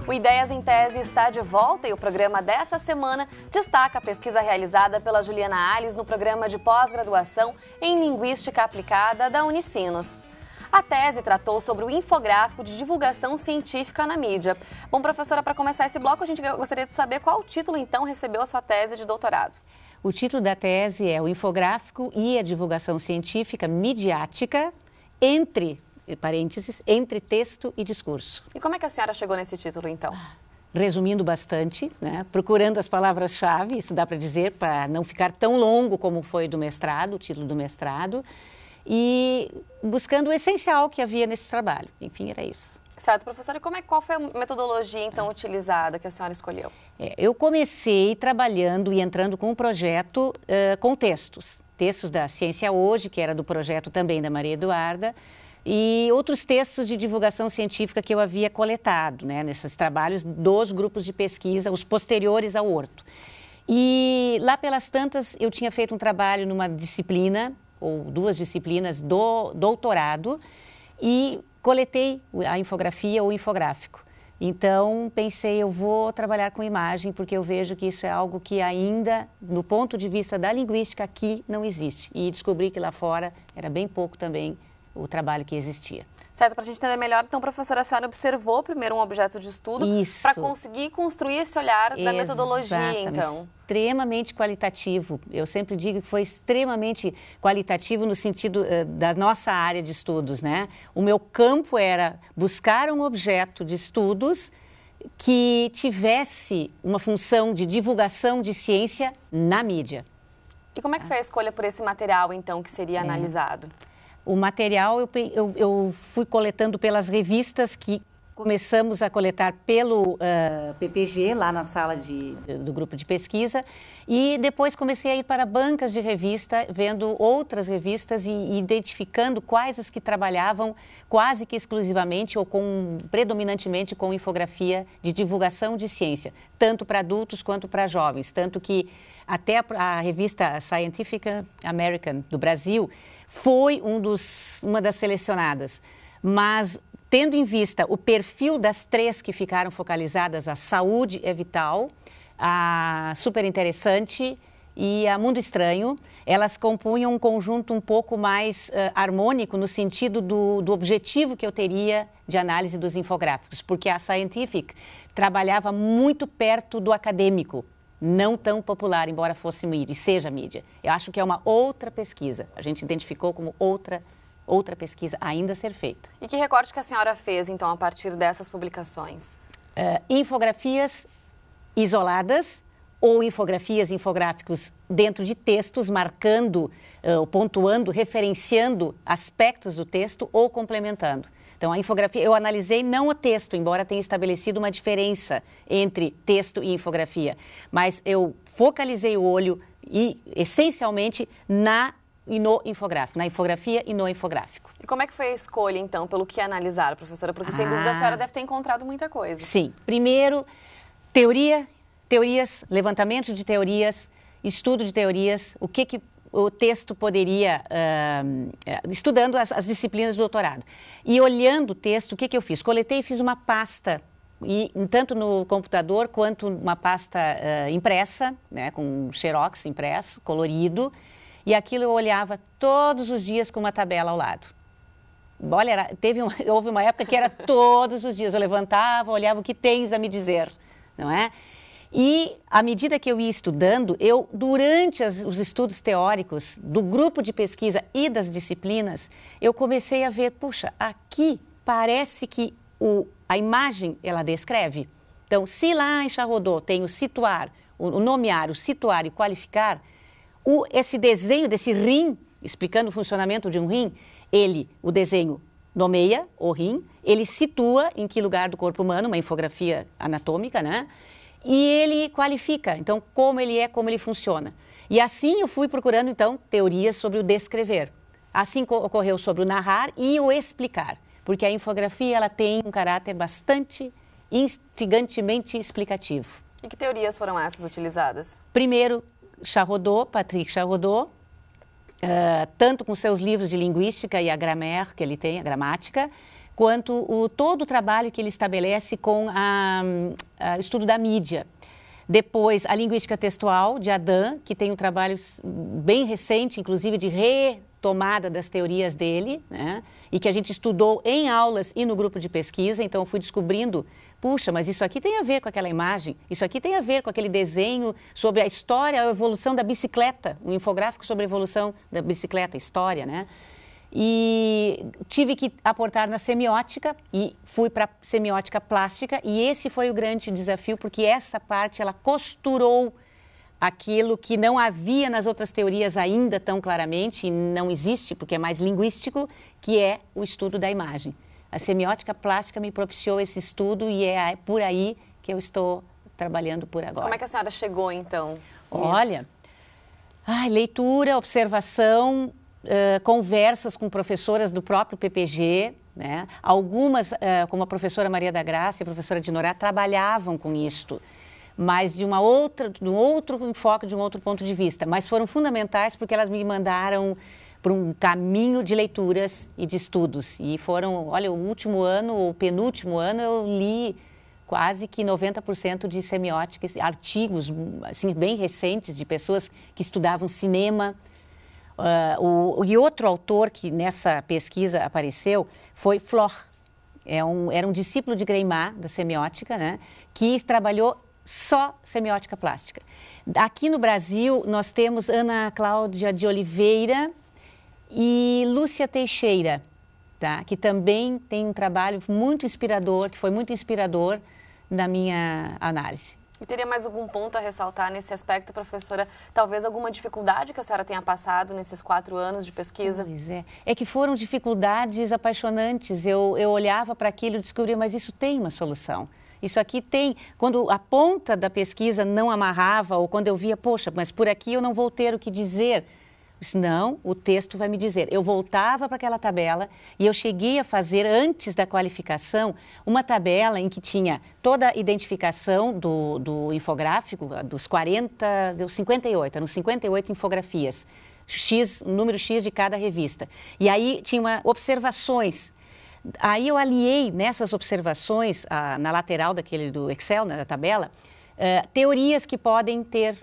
O Ideias em Tese está de volta e o programa dessa semana destaca a pesquisa realizada pela Juliana Alves no programa de pós-graduação em Linguística Aplicada da Unicinos. A tese tratou sobre o infográfico de divulgação científica na mídia. Bom, professora, para começar esse bloco, a gente gostaria de saber qual título, então, recebeu a sua tese de doutorado. O título da tese é o infográfico e a divulgação científica midiática entre texto e discurso. E como é que a senhora chegou nesse título, então? Resumindo bastante, né? Procurando as palavras-chave, isso dá para dizer, para não ficar tão longo como foi do mestrado, o título do mestrado, e buscando o essencial que havia nesse trabalho. Enfim, era isso. Certo, professora. E qual foi a metodologia, então, utilizada que a senhora escolheu? Eu comecei trabalhando e entrando com um projeto com textos da Ciência Hoje, que era do projeto também da Maria Eduarda, e outros textos de divulgação científica que eu havia coletado, né, nesses trabalhos dos grupos de pesquisa, os posteriores ao Horto. E lá pelas tantas eu tinha feito um trabalho numa disciplina, ou duas disciplinas do doutorado, e coletei a infografia ou infográfico. Então, pensei, eu vou trabalhar com imagem, porque eu vejo que isso é algo que ainda, no ponto de vista da linguística, aqui não existe. E descobri que lá fora era bem pouco também o trabalho que existia. Certo, para a gente entender melhor, então, professora, a senhora observou primeiro um objeto de estudo para conseguir construir esse olhar da metodologia, então. Extremamente qualitativo. Eu sempre digo que foi extremamente qualitativo no sentido da nossa área de estudos, né? O meu campo era buscar um objeto de estudos que tivesse uma função de divulgação de ciência na mídia. E como é que foi a escolha por esse material, então, que seria analisado? O material eu fui coletando pelas revistas que começamos a coletar pelo PPG, lá na sala do grupo de pesquisa, e depois comecei a ir para bancas de revista, vendo outras revistas e identificando quais as que trabalhavam quase que exclusivamente ou predominantemente com infografia de divulgação de ciência, tanto para adultos quanto para jovens, tanto que até a revista Scientific American do Brasil foi uma das selecionadas, mas tendo em vista o perfil das três que ficaram focalizadas, a Saúde é Vital, a Super Interessante e a Mundo Estranho, elas compunham um conjunto um pouco mais harmônico no sentido do objetivo que eu teria de análise dos infográficos, porque a Scientific trabalhava muito perto do acadêmico, não tão popular, embora fosse mídia, seja mídia. Eu acho que é uma outra pesquisa. A gente identificou como outra pesquisa ainda a ser feita. E que recorte que a senhora fez, então, a partir dessas publicações? Infografias isoladas ou infográficos dentro de textos, marcando, pontuando, referenciando aspectos do texto ou complementando. Então, a infografia, eu analisei não o texto, embora tenha estabelecido uma diferença entre texto e infografia, mas eu focalizei o olho essencialmente na infografia e no infográfico. E como é que foi a escolha, então, pelo que analisar, professora? Porque, sem dúvida, a senhora deve ter encontrado muita coisa. Sim. Primeiro, teorias, levantamento de teorias, estudo de teorias, o que o texto poderia, estudando as disciplinas do doutorado. E olhando o texto, o que eu fiz? Coletei e fiz uma pasta, tanto no computador quanto uma pasta impressa, né, com xerox impresso, colorido, e aquilo eu olhava todos os dias com uma tabela ao lado. Olha, houve uma época que era todos os dias, eu levantava, olhava o que tens a me dizer, não é? E, à medida que eu ia estudando, durante os estudos teóricos do grupo de pesquisa e das disciplinas, eu comecei a ver, puxa, aqui parece que a imagem, ela descreve. Então, se lá em Charrodot tem o situar, o nomear, o situar e qualificar, esse desenho desse rim, explicando o funcionamento de um rim, o desenho nomeia o rim, ele situa em que lugar do corpo humano, uma infografia anatômica, né? E ele qualifica, então, como ele é, como ele funciona. E assim eu fui procurando, então, teorias sobre o descrever. Assim ocorreu sobre o narrar e o explicar, porque a infografia ela tem um caráter bastante instigantemente explicativo. E que teorias foram essas utilizadas? Primeiro, Patrick Charrodot, tanto com seus livros de linguística e a grammaire que ele tem, a gramática, quanto todo o trabalho que ele estabelece com o estudo da mídia. Depois, a linguística textual de Adam, que tem um trabalho bem recente, inclusive de retomada das teorias dele, né? E que a gente estudou em aulas e no grupo de pesquisa. Então, eu fui descobrindo, puxa, mas isso aqui tem a ver com aquela imagem, isso aqui tem a ver com aquele desenho sobre a história, a evolução da bicicleta, um infográfico sobre a evolução da bicicleta, história, né? E tive que aportar na semiótica e fui para semiótica plástica, e esse foi o grande desafio, porque essa parte ela costurou aquilo que não havia nas outras teorias ainda tão claramente, e não existe porque é mais linguístico, que é o estudo da imagem. A semiótica plástica me propiciou esse estudo e é por aí que eu estou trabalhando por agora. Como é que a senhora chegou então? Olha, leitura, observação, conversas com professoras do próprio PPG, né? Algumas, como a professora Maria da Graça e a professora Dinorá, trabalhavam com isto, mas de um outro enfoque, de um outro ponto de vista. Mas foram fundamentais porque elas me mandaram para um caminho de leituras e de estudos. E foram, olha, o último ano, o penúltimo ano, eu li quase que 90% de semiótica, artigos assim, bem recentes de pessoas que estudavam cinema. E outro autor que nessa pesquisa apareceu foi Flor. Era um discípulo de Greimar, da semiótica, né, que trabalhou só semiótica plástica. Aqui no Brasil, nós temos Ana Cláudia de Oliveira e Lúcia Teixeira, tá, que também tem um trabalho muito inspirador, que foi muito inspirador na minha análise. E teria mais algum ponto a ressaltar nesse aspecto, professora? Talvez alguma dificuldade que a senhora tenha passado nesses 4 anos de pesquisa? Pois é. É que foram dificuldades apaixonantes. Eu olhava para aquilo e descobria, mas isso tem uma solução. Isso aqui tem... Quando a ponta da pesquisa não amarrava, ou quando eu via, poxa, mas por aqui eu não vou ter o que dizer... Não, o texto vai me dizer. Eu voltava para aquela tabela e eu cheguei a fazer, antes da qualificação, uma tabela em que tinha toda a identificação do infográfico, dos 40, deu 58, eram 58 infografias, um número X de cada revista. E aí tinha observações. Aí eu aliei nessas observações, na lateral do Excel, da tabela, teorias que podem ter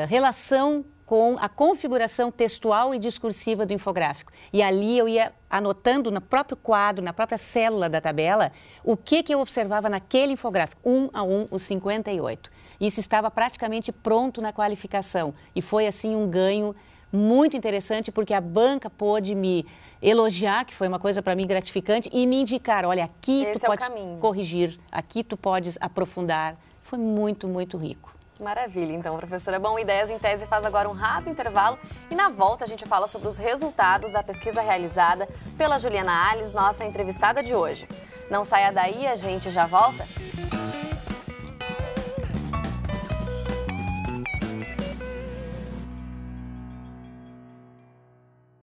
relação com a configuração textual e discursiva do infográfico. E ali eu ia anotando no próprio quadro, na própria célula da tabela, o que eu observava naquele infográfico, 1 a 1, os 58. Isso estava praticamente pronto na qualificação. E foi, assim, um ganho muito interessante, porque a banca pôde me elogiar, que foi uma coisa para mim gratificante, e me indicar, olha, aqui tu podes corrigir, aqui tu podes aprofundar. Foi muito, muito rico. Maravilha, então, professora. Bom, Ideias em Tese faz agora um rápido intervalo e na volta a gente fala sobre os resultados da pesquisa realizada pela Juliana Alves, nossa entrevistada de hoje. Não saia daí, a gente já volta.